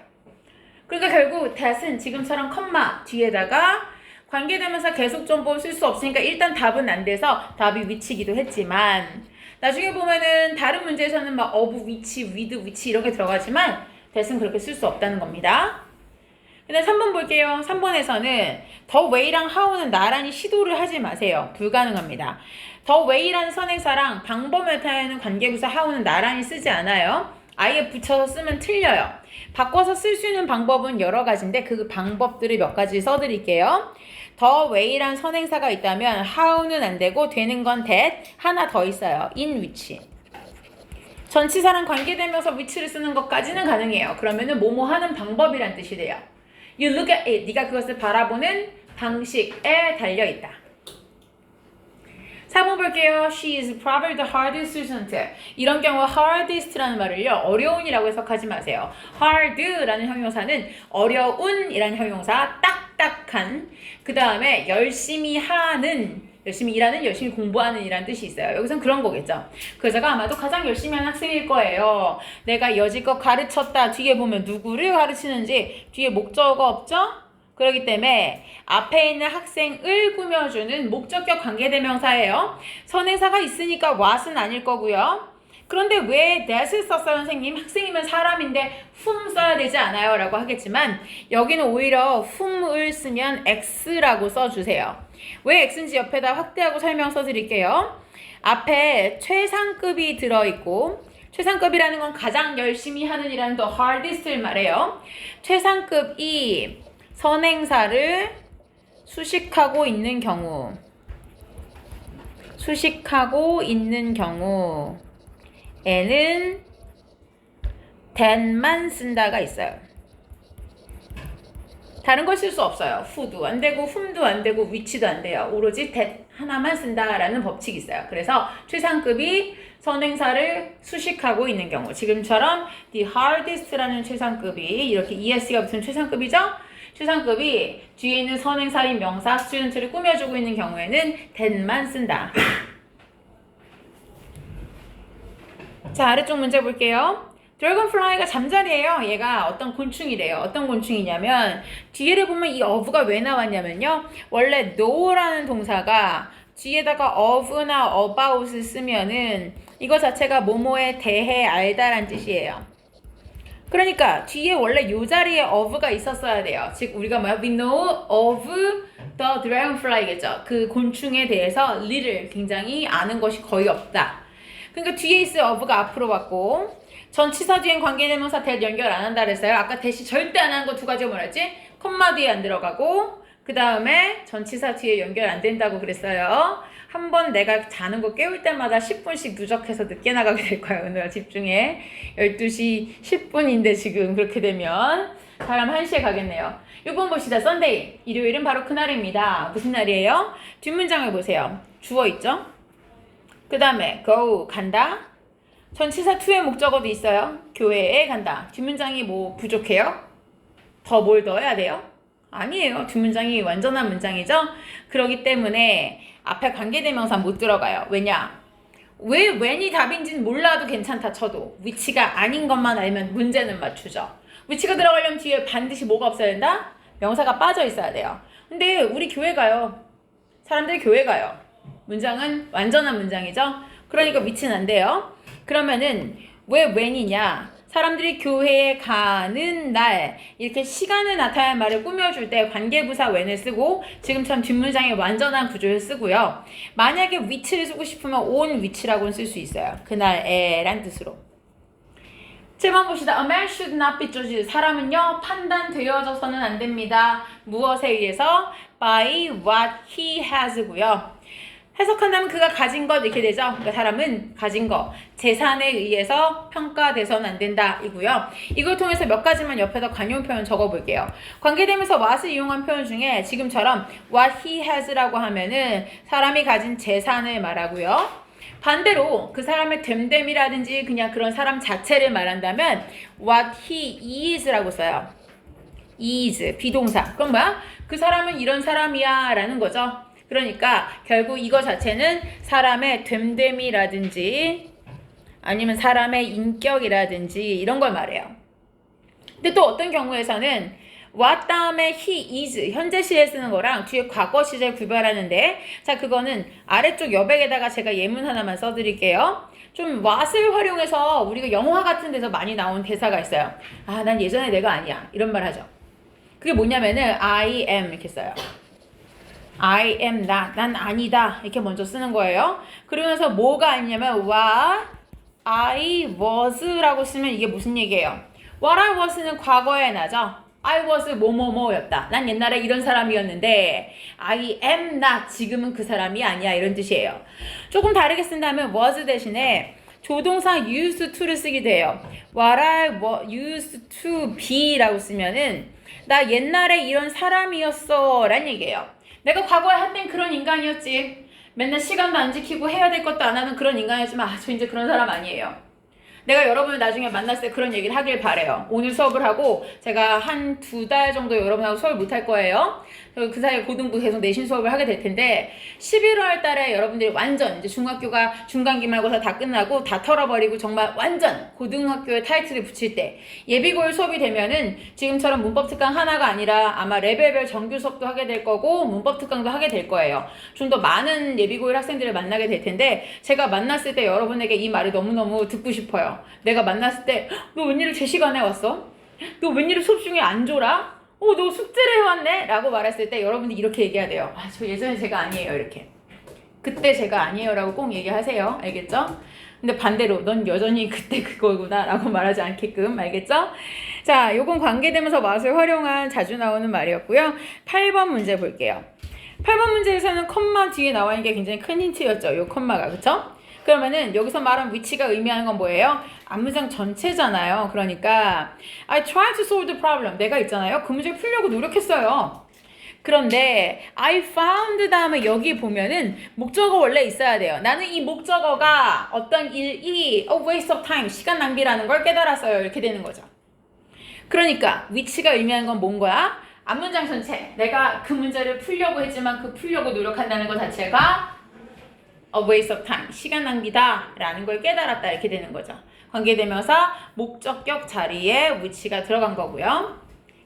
그러니까 결국 that은 지금처럼 컴마 뒤에다가 관계대명사 계속정보를 쓸 수 없으니까 일단 답은 안 돼서 답이 which이기도 했지만, 나중에 보면은 다른 문제에서는 막 of which, with which 이렇게 들어가지만 that은 그렇게 쓸 수 없다는 겁니다. 근데 3번 볼게요. 3번에서는 the way랑 how는 나란히 시도를 하지 마세요. 불가능합니다. the way라는 선행사랑 방법을 나타내는 관계부사 how는 나란히 쓰지 않아요. 아예 붙여서 쓰면 틀려요. 바꿔서 쓸 수 있는 방법은 여러 가지인데 그 방법들을 몇 가지 써드릴게요. the way라는 선행사가 있다면 how는 안 되고 되는 건 that, 하나 더 있어요. in which. 전치사랑 관계되면서 which를 쓰는 것까지는 가능해요. 그러면은 뭐뭐 하는 방법이란 뜻이 돼요. You look at it. 네가 그것을 바라보는 방식에 달려있다. 4번 볼게요. She is probably the hardest student. 이런 경우 hardest라는 말을요, 어려운이라고 해석하지 마세요. hard라는 형용사는 어려운이라는 형용사, 딱딱한, 그 다음에 열심히 하는, 열심히 일하는, 열심히 공부하는 이라는 뜻이 있어요. 여기선 그런 거겠죠. 그 여자가 아마도 가장 열심히 하는 학생일 거예요. 내가 여지껏 가르쳤다. 뒤에 보면 누구를 가르치는지 뒤에 목적어가 없죠? 그렇기 때문에 앞에 있는 학생을 꾸며주는 목적격 관계대명사예요. 선행사가 있으니까 what은 아닐 거고요. 그런데 왜 that을 썼어요, 선생님? 학생이면 사람인데 whom 써야 되지 않아요? 라고 하겠지만 여기는 오히려 whom을 쓰면 x라고 써주세요. 왜 x인지 옆에다 확대하고 설명 써드릴게요. 앞에 최상급이 들어있고, 최상급이라는 건 가장 열심히 하는 이라는 the hardest를 말해요. 최상급이 선행사를 수식하고 있는 경우. 수식하고 있는 경우에는 than만 쓴다가 있어요. 다른 걸 쓸 수 없어요. who도 안 되고 whom도 안 되고 which도 안 돼요. 오로지 that 하나만 쓴다라는 법칙이 있어요. 그래서 최상급이 선행사를 수식하고 있는 경우, 지금처럼 the hardest라는 최상급이 이렇게 es가 붙은 최상급이죠? 최상급이 뒤에 있는 선행사인 명사 student를 꾸며주고 있는 경우에는 than만 쓴다. 자, 아래쪽 문제 볼게요. 드래곤플라이가 잠자리예요. 얘가 어떤 곤충이래요. 어떤 곤충이냐면 뒤에를 보면 이 of가 왜 나왔냐면요. 원래 know라는 동사가 뒤에다가 of나 about을 쓰면은 이거 자체가 뭐뭐에 대해 알다란 뜻이에요. 그러니까 뒤에 원래 요 자리에 of가 있었어야 돼요. 즉 우리가 뭐야? We know of the dragonfly겠죠. 그 곤충에 대해서 little, 굉장히 아는 것이 거의 없다. 그러니까 뒤에 있을 of가 앞으로 왔고 전치사 뒤엔 관계대명사 that 연결 안 한다 그랬어요. 아까 that이 절대 안 하는 거 두 가지가 뭐랬지? 콤마 뒤에 안 들어가고 그 다음에 전치사 뒤에 연결 안 된다고 그랬어요. 한번 내가 자는 거 깨울 때마다 10분씩 누적해서 늦게 나가게 될 거야. 은우야 집중해. 12시 10분인데 지금 그렇게 되면 사람 1시에 가겠네요. 6번 봅시다. 썬데이. 일요일은 바로 그날입니다. 무슨 날이에요? 뒷문장을 보세요. 주어 있죠? 그 다음에 go 간다. 전치사 to의 목적어도 있어요. 교회에 간다. 뒷문장이 뭐 부족해요? 더 뭘 넣어야 돼요? 아니에요. 뒷문장이 완전한 문장이죠? 그렇기 때문에 앞에 관계대명사 못 들어가요. 왜냐? 왜 when이 답인지는 몰라도 괜찮다 쳐도 which가 아닌 것만 알면 문제는 맞추죠. which가 들어가려면 뒤에 반드시 뭐가 없어야 된다? 명사가 빠져 있어야 돼요. 근데 우리 교회 가요. 사람들이 교회 가요. 문장은 완전한 문장이죠? 그러니까 which는 안 돼요. 그러면은 왜 when이냐? 사람들이 교회에 가는 날 이렇게 시간을 나타낼 말을 꾸며줄 때 관계부사 when을 쓰고 지금처럼 뒷문장의 완전한 구조를 쓰고요. 만약에 which를 쓰고 싶으면 on which라고는 쓸 수 있어요. 그날에란 뜻으로. 7번 봅시다. A man should not be judged. 사람은요 판단되어져서는 안 됩니다. 무엇에 의해서? By what he has고요. 해석한다면 그가 가진 것 이렇게 되죠. 그러니까 사람은 가진 것, 재산에 의해서 평가돼서는 안 된다 이고요. 이걸 통해서 몇 가지만 옆에다 관용 표현 적어볼게요. 관계되면서 what을 이용한 표현 중에 지금처럼 what he has라고 하면은 사람이 가진 재산을 말하고요. 반대로 그 사람의 됨됨이라든지 그냥 그런 사람 자체를 말한다면 what he is라고 써요. is, 비동사. 그럼 뭐야? 그 사람은 이런 사람이야 라는 거죠. 그러니까 결국 이거 자체는 사람의 됨됨이라든지 아니면 사람의 인격이라든지 이런 걸 말해요. 근데 또 어떤 경우에서는 what 다음에 he is 현재 시에 쓰는 거랑 뒤에 과거 시절 구별하는데 자 그거는 아래쪽 여백에다가 제가 예문 하나만 써드릴게요. 좀 what을 활용해서 우리가 영화 같은 데서 많이 나온 대사가 있어요. 아, 난 예전에 내가 아니야 이런 말 하죠. 그게 뭐냐면은 I am 이렇게 써요. I am not, 난 아니다 이렇게 먼저 쓰는 거예요. 그러면서 뭐가 아니냐면 what I was라고 쓰면 이게 무슨 얘기예요? What I was는 과거에 나죠. I was 뭐뭐뭐였다. 난 옛날에 이런 사람이었는데 I am not, 지금은 그 사람이 아니야 이런 뜻이에요. 조금 다르게 쓴다면 was 대신에 조동사 used to를 쓰기도 해요. What I used to be 라고 쓰면은 나 옛날에 이런 사람이었어 라는 얘기예요. 내가 과거에 한땐 그런 인간이었지. 맨날 시간도 안 지키고 해야 될 것도 안 하는 그런 인간이었지만 저 이제 그런 사람 아니에요. 내가 여러분을 나중에 만났을 때 그런 얘기를 하길 바래요. 오늘 수업을 하고 제가 한 2달 정도 여러분하고 수업을 못 할 거예요. 그 사이에 고등부 계속 내신 수업을 하게 될 텐데 11월 달에 여러분들이 완전 이제 중학교가 중간기말고사 다 끝나고 다 털어버리고 정말 완전 고등학교에 타이틀을 붙일 때 예비고일 수업이 되면은 지금처럼 문법특강 하나가 아니라 아마 레벨별 정규 수업도 하게 될 거고 문법특강도 하게 될 거예요. 좀 더 많은 예비고일 학생들을 만나게 될 텐데 제가 만났을 때 여러분에게 이 말을 너무너무 듣고 싶어요. 내가 만났을 때 너 웬일로 제 시간에 왔어? 너 웬일로 수업 중에 안 졸아? 너 숙제를 해왔네? 라고 말했을 때 여러분이 이렇게 얘기해야 돼요. 아, 저 예전에 제가 아니에요. 이렇게. 그때 제가 아니에요. 라고 꼭 얘기하세요. 알겠죠? 근데 반대로 넌 여전히 그때 그거구나 라고 말하지 않게끔. 알겠죠? 자, 요건 관계되면서 what을 활용한 자주 나오는 말이었고요. 8번 문제 볼게요. 8번 문제에서는 컴마 뒤에 나와 있는 게 굉장히 큰 힌트였죠. 요 컴마가. 그쵸? 그러면은 여기서 말한 위치가 의미하는 건 뭐예요? 앞문장 전체잖아요. 그러니까 I tried to solve the problem. 내가 있잖아요. 그 문제를 풀려고 노력했어요. 그런데 I found 다음에 여기 보면은 목적어 원래 있어야 돼요. 나는 이 목적어가 어떤 일이 a waste of time, 시간 낭비라는 걸 깨달았어요. 이렇게 되는 거죠. 그러니까 위치가 의미하는 건 뭔 거야? 앞문장 전체. 내가 그 문제를 풀려고 했지만 그 풀려고 노력한다는 것 자체가 a waste of time, 시간 낭비다 라는 걸 깨달았다 이렇게 되는 거죠. 관계대명사 목적격 자리에 위치가 들어간 거고요.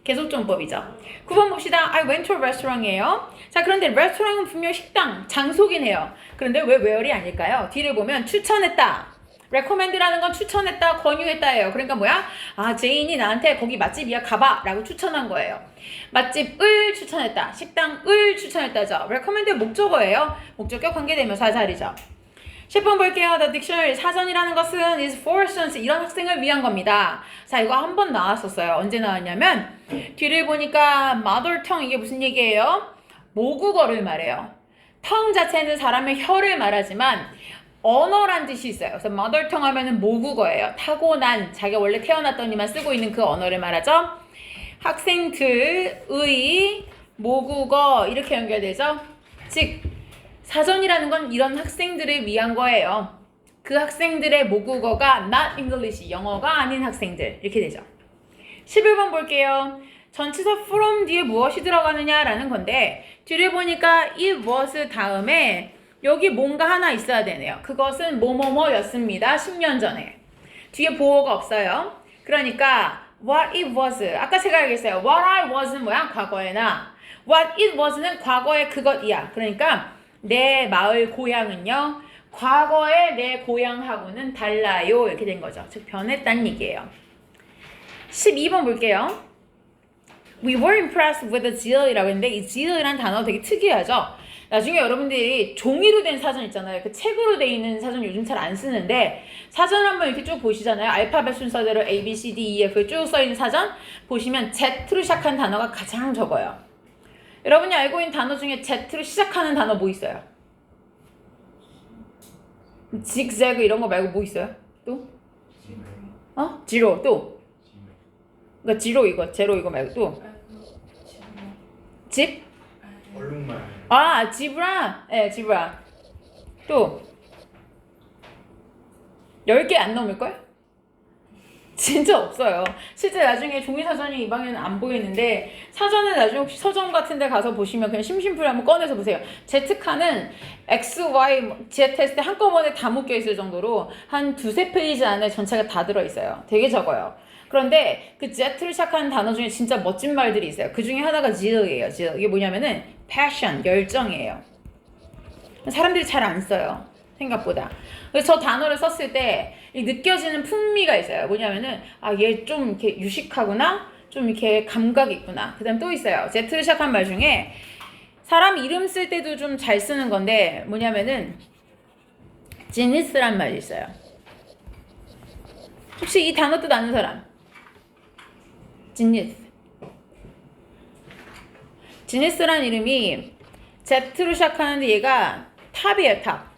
계속정법이죠. 9번 봅시다. I went to a restaurant이에요. 자, 그런데 레스토랑은 분명 식당, 장소긴 해요. 그런데 왜 where이 아닐까요? 뒤를 보면 추천했다. recommend라는 건 추천했다, 권유했다예요. 그러니까 뭐야? 아, 제인이 나한테 거기 맛집이야, 가봐 라고 추천한 거예요. 맛집을 추천했다, 식당을 추천했다죠. recommend의 목적어예요. 목적격 관계대명사 자리죠. 10번 볼게요. The dictionary, 사전이라는 것은 is for students, 이런 학생을 위한 겁니다. 자, 이거 한 번 나왔었어요. 언제 나왔냐면 뒤를 보니까 mother tongue, 이게 무슨 얘기예요? 모국어를 말해요. tongue 자체는 사람의 혀를 말하지만 언어란 뜻이 있어요. 그래서 mother tongue 하면은 모국어예요. 타고난, 자기가 원래 태어났더니만 쓰고 있는 그 언어를 말하죠. 학생들의 모국어 이렇게 연결되죠. 즉 사전이라는 건 이런 학생들을 위한 거예요. 그 학생들의 모국어가 not English, 영어가 아닌 학생들 이렇게 되죠. 11번 볼게요. 전치사 from 뒤에 무엇이 들어가느냐라는 건데 뒤를 보니까 it was 다음에 여기 뭔가 하나 있어야 되네요. 그것은 뭐뭐뭐였습니다. 10년 전에. 뒤에 보어가 없어요. 그러니까 what it was, 아까 제가 얘기했어요. what I was는 뭐야? 과거에나 what it was는 과거의 그것이야. 그러니까 내 마을 고향은요, 과거의 내 고향하고는 달라요. 이렇게 된 거죠. 즉 변했다는 얘기예요. 12번 볼게요. We were impressed with the zeal이라고 했는데 이 zeal이라는 단어 되게 특이하죠. 나중에 여러분들이 종이로 된 사전 있잖아요. 그 책으로 돼 있는 사전 요즘 잘 안 쓰는데 사전 한번 이렇게 쭉 보시잖아요. 알파벳 순서대로 A, B, C, D, E, F 쭉 써있는 사전 보시면 Z로 시작한 단어가 가장 적어요. 여러분이 알고 있는 단어 중에 Z로 시작하는 단어 뭐 있어요? zigzag 이런 거 말고 뭐 있어요? 또? 지로 또? 그러니까 지로 이거, 제로 이거 말고 또? 집? 얼룩말. 아, 지브라? 네, 지브라. 또? 10개 안 넘을걸? 진짜 없어요. 실제 나중에 종이사전이 이 방에는 안 보이는데 사전은 나중에 혹시 서점 같은 데 가서 보시면 그냥 심심풀이 한번 꺼내서 보세요. Z칸은 X, Y, Z 했을 때 한꺼번에 다 묶여있을 정도로 한 2-3페이지 안에 전체가 다 들어있어요. 되게 적어요. 그런데 그 Z를 시작하는 단어 중에 진짜 멋진 말들이 있어요. 그 중에 하나가 zeal이에요. zeal. 이게 뭐냐면은 passion, 열정이에요. 사람들이 잘 안 써요. 생각보다. 그래서 저 단어를 썼을 때 느껴지는 풍미가 있어요. 뭐냐면은 얘 좀 이렇게 유식하구나, 좀 이렇게 감각 있구나. 그다음 또 있어요. Z를 시작한 말 중에 사람 이름 쓸 때도 좀 잘 쓰는 건데 뭐냐면은 지니스란 말이 있어요. 혹시 이 단어 뜻 아는 사람? 지니스. 지니스란 이름이 Z로 시작하는데 얘가 탑이에요, 탑.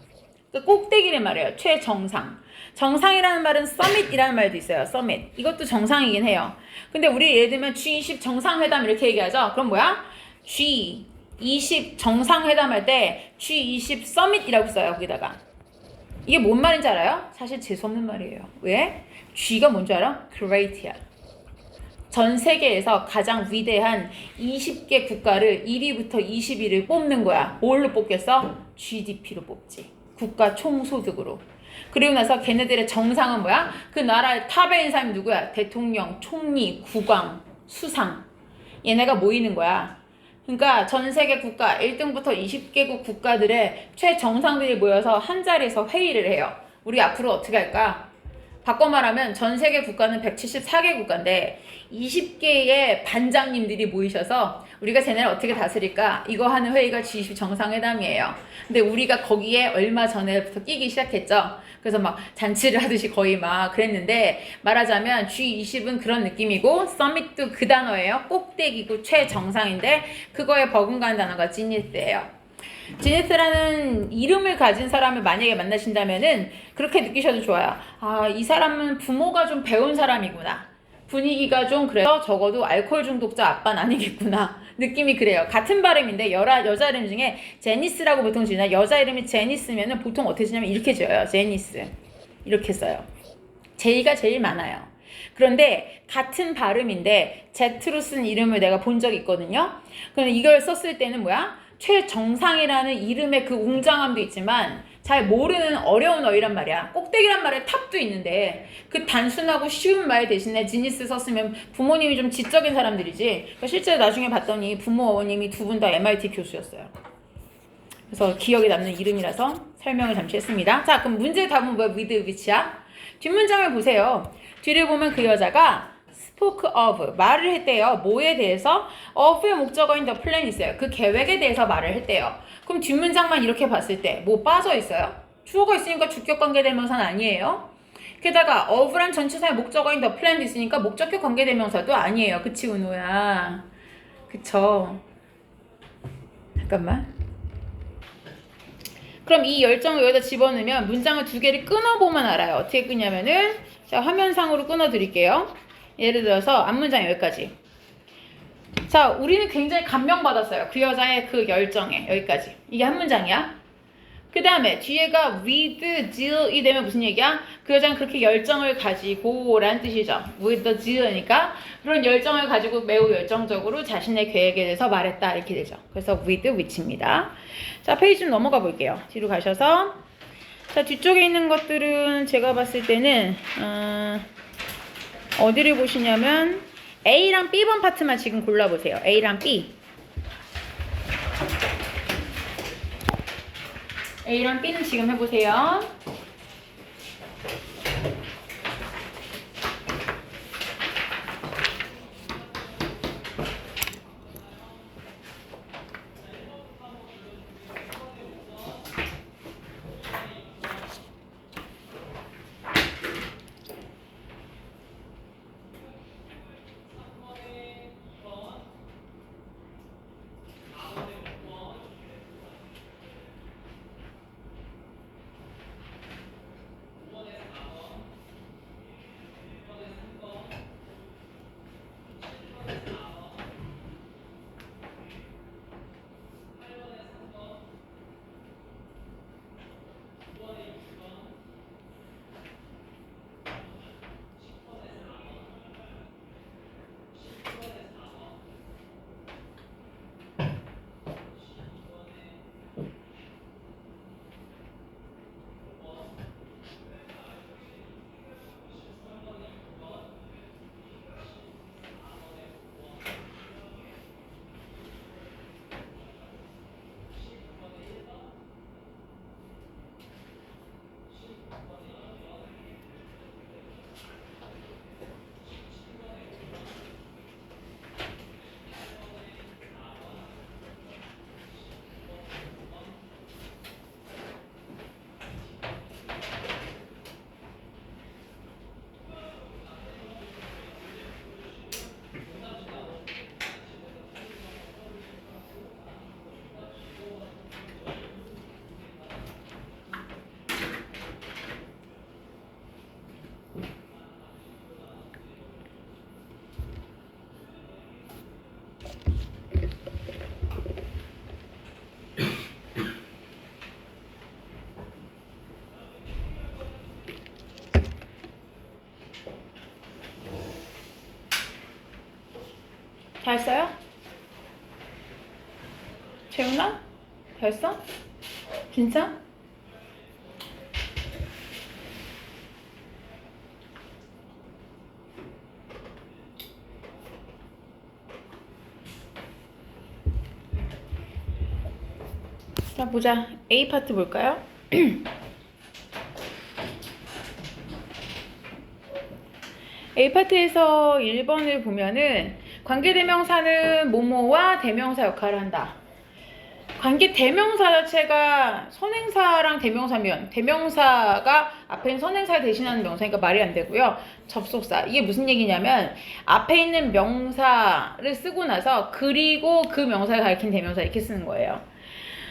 꼭대기를 말해요. 최정상. 정상이라는 말은 summit이라는 말도 있어요. summit. 이것도 정상이긴 해요. 근데 우리 예를 들면 G20 정상회담 이렇게 얘기하죠. 그럼 뭐야? G20 정상회담 할 때 G20 summit이라고 써요. 거기다가. 이게 뭔 말인지 알아요? 사실 재수없는 말이에요. 왜? G가 뭔지 알아? Great야. 전 세계에서 가장 위대한 20개 국가를 1위부터 20위를 뽑는 거야. 뭘로 뽑겠어? GDP로 뽑지. 국가 총소득으로. 그리고 나서 걔네들의 정상은 뭐야? 그 나라의 탑에 있는 사람이 누구야? 대통령, 총리, 국왕, 수상. 얘네가 모이는 거야. 그러니까 전 세계 국가 1등부터 20개국 국가들의 최정상들이 모여서 한 자리에서 회의를 해요. 우리 앞으로 어떻게 할까? 바꿔 말하면 전 세계 국가는 174개 국가인데 20개의 반장님들이 모이셔서 우리가 쟤네를 어떻게 다스릴까? 이거 하는 회의가 G20 정상회담이에요. 근데 우리가 거기에 얼마 전에부터 끼기 시작했죠. 그래서 막 잔치를 하듯이 거의 막 그랬는데 말하자면 G20은 그런 느낌이고 서밋도 그 단어예요. 꼭대기고 최정상인데 그거에 버금가는 단어가 지니스예요. 지니스라는 이름을 가진 사람을 만약에 만나신다면은 그렇게 느끼셔도 좋아요. 아, 이 사람은 부모가 좀 배운 사람이구나. 분위기가 좀 그래서 적어도 알코올 중독자 아빠는 아니겠구나. 느낌이 그래요. 같은 발음인데 여자 이름 중에 제니스라고 보통 지나 여자 이름이 제니스면은 보통 어떻게 지냐면 이렇게 지어요. 제니스. 이렇게 써요. J가 제일 많아요. 그런데 같은 발음인데 Z로 쓴 이름을 내가 본 적이 있거든요. 그럼 이걸 썼을 때는 뭐야? 최정상이라는 이름의 그 웅장함도 있지만 잘 모르는 어려운 어휘란 말이야. 꼭대기란 말에 탑도 있는데 그 단순하고 쉬운 말 대신에 지니스 썼으면 부모님이 좀 지적인 사람들이지. 그러니까 실제로 나중에 봤더니 부모님이 두 분 다 MIT 교수였어요. 그래서 기억에 남는 이름이라서 설명을 잠시 했습니다. 자, 그럼 문제의 답은 뭐야? with which야? 뒷문장을 보세요. 뒤를 보면 그 여자가 spoke of, 말을 했대요. 뭐에 대해서? of의 목적어인 the plan 있어요. 그 계획에 대해서 말을 했대요. 그럼 뒷문장만 이렇게 봤을 때 뭐 빠져 있어요? 주어가 있으니까 주격 관계대명사는 아니에요. 게다가 of란 전치사의 목적어인 the plan도 있으니까 목적격 관계대명사도 아니에요. 그치, 은호야? 그쵸? 잠깐만. 그럼 이 열정을 여기다 집어넣으면 문장을 두 개를 끊어보면 알아요. 어떻게 끊냐면은 자, 화면상으로 끊어드릴게요. 예를 들어서 앞문장 여기까지. 자, 우리는 굉장히 감명받았어요. 그 여자의 그 열정에. 여기까지. 이게 한 문장이야. 그 다음에 뒤에가 with zeal이 되면 무슨 얘기야? 그 여자는 그렇게 열정을 가지고 라는 뜻이죠. with the zeal이니까 그런 열정을 가지고 매우 열정적으로 자신의 계획에 대해서 말했다 이렇게 되죠. 그래서 with which입니다. 자, 페이지 좀 넘어가 볼게요. 뒤로 가셔서 자, 뒤쪽에 있는 것들은 제가 봤을 때는 어디를 보시냐면 A랑 B번 파트만 지금 골라보세요. A랑 B. A랑 B는 지금 해보세요. 다 했어요? 재훈아? 다 했어? 진짜? 자, 보자. A 파트 볼까요? A파트에서 1번을 보면은 관계대명사는 뭐뭐와 대명사 역할을 한다. 관계대명사 자체가 선행사랑 대명사면 대명사가 앞에 있는 선행사를 대신하는 명사니까 말이 안 되고요. 접속사. 이게 무슨 얘기냐면 앞에 있는 명사를 쓰고 나서 그리고 그 명사를 가리킨 대명사 이렇게 쓰는 거예요.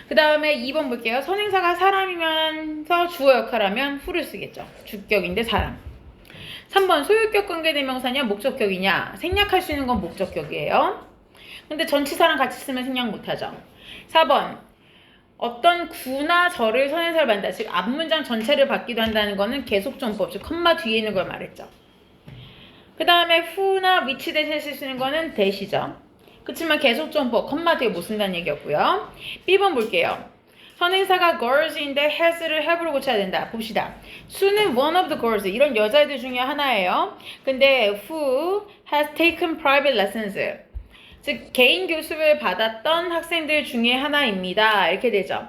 그 다음에 2번 볼게요. 선행사가 사람이면서 주어 역할하면 who를 쓰겠죠. 주격인데 사람. 3번 소유격 관계대명사냐 목적격이냐. 생략할 수 있는 건 목적격이에요. 근데 전치사랑 같이 쓰면 생략 못하죠. 4번 어떤 구나 절을 선행사를 만든다. 즉 앞문장 전체를 받기도 한다는 거는 계속전법, 즉 컴마 뒤에 있는 걸 말했죠. 그 다음에 who나 which 대신에 쓸 수 있는 거는 that이죠. 그렇지만 계속전법, 컴마 뒤에 못 쓴다는 얘기였고요. B번 볼게요. 선행사가 girls인데 has를 have로 고쳐야 된다. 봅시다. 수는 one of the girls, 이런 여자애들 중에 하나예요. 근데 who has taken private lessons, 즉 개인 교습을 받았던 학생들 중에 하나입니다. 이렇게 되죠.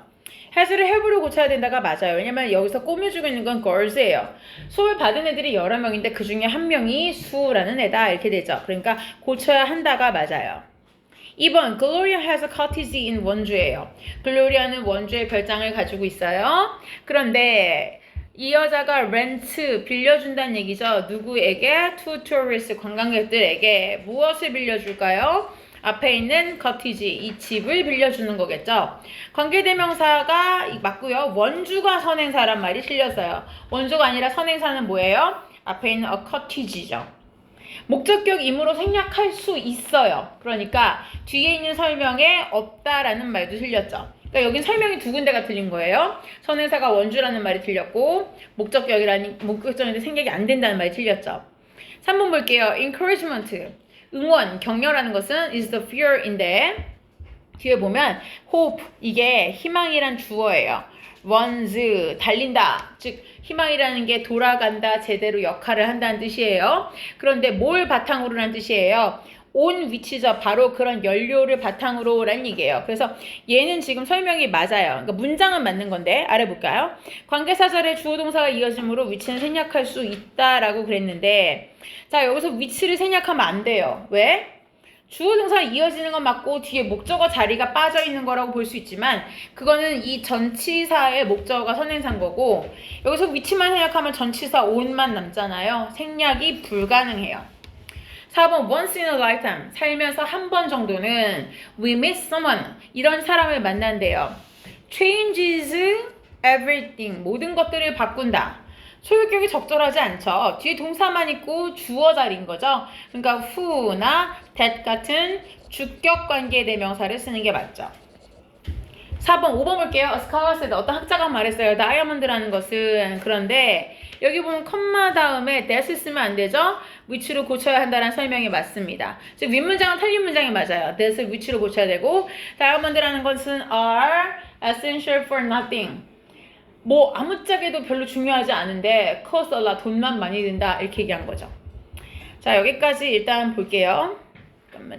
has를 have로 고쳐야 된다가 맞아요. 왜냐면 여기서 꾸며주고 있는 건 girls예요. 수업을 받은 애들이 여러 명인데 그 중에 한 명이 수라는 애다. 이렇게 되죠. 그러니까 고쳐야 한다가 맞아요. 2번 Gloria has a cottage in 원주예요. 글로리아는 원주의 별장을 가지고 있어요. 그런데 이 여자가 렌트 빌려준다는 얘기죠. 누구에게? To tourists, 관광객들에게 무엇을 빌려줄까요? 앞에 있는 cottage, 이 집을 빌려주는 거겠죠. 관계대명사가 맞고요. 원주가 선행사란 말이 틀렸어요. 원주가 아니라 선행사는 뭐예요? 앞에 있는 a cottage죠. 목적격이므로 생략할 수 있어요. 그러니까 뒤에 있는 설명에 없다라는 말도 틀렸죠. 그러니까 여긴 설명이 두 군데가 틀린 거예요. 선행사가 원주라는 말이 틀렸고 목적격인데 생략이 안 된다는 말이 틀렸죠. 3번 볼게요. encouragement, 응원, 격려라는 것은 is the fear인데 뒤에 보면 hope, 이게 희망이란 주어예요. runs, 달린다. 즉 희망이라는 게 돌아간다, 제대로 역할을 한다는 뜻이에요. 그런데 뭘 바탕으로라는 뜻이에요? on which죠. 바로 그런 연료를 바탕으로 라는 얘기예요. 그래서 얘는 지금 설명이 맞아요. 그러니까 문장은 맞는 건데 알아볼까요? 관계사절에 주어동사가 이어지므로 which는 생략할 수 있다라고 그랬는데 자 여기서 which를 생략하면 안 돼요. 왜? 주어동사가 이어지는 건 맞고 뒤에 목적어 자리가 빠져있는 거라고 볼 수 있지만 그거는 이 전치사의 목적어가 선행사인 거고 여기서 which만 생략하면 전치사 on만 남잖아요. 생략이 불가능해요. 4번 once in a lifetime, 살면서 한 번 정도는 we meet someone, 이런 사람을 만난대요. changes everything, 모든 것들을 바꾼다. 소유격이 적절하지 않죠. 뒤에 동사만 있고 주어 자리인 거죠. 그러니까 who나 that 같은 주격 관계 대명사를 쓰는 게 맞죠. 4번, 5번 볼게요. 스칼라스드, 어떤 학자가 말했어요. 다이아몬드라는 것은. 그런데 여기 보면 컴마 다음에 that을 쓰면 안 되죠. which로 고쳐야 한다는 설명이 맞습니다. 즉 윗문장은 틀린 문장이 맞아요. that을 which로 고쳐야 되고 다이아몬드라는 것은 are essential for nothing. 뭐 아무짝에도 별로 중요하지 않은데 cost a lot, 돈만 많이 든다 이렇게 얘기한 거죠. 자 여기까지 일단 볼게요. 잠깐만요.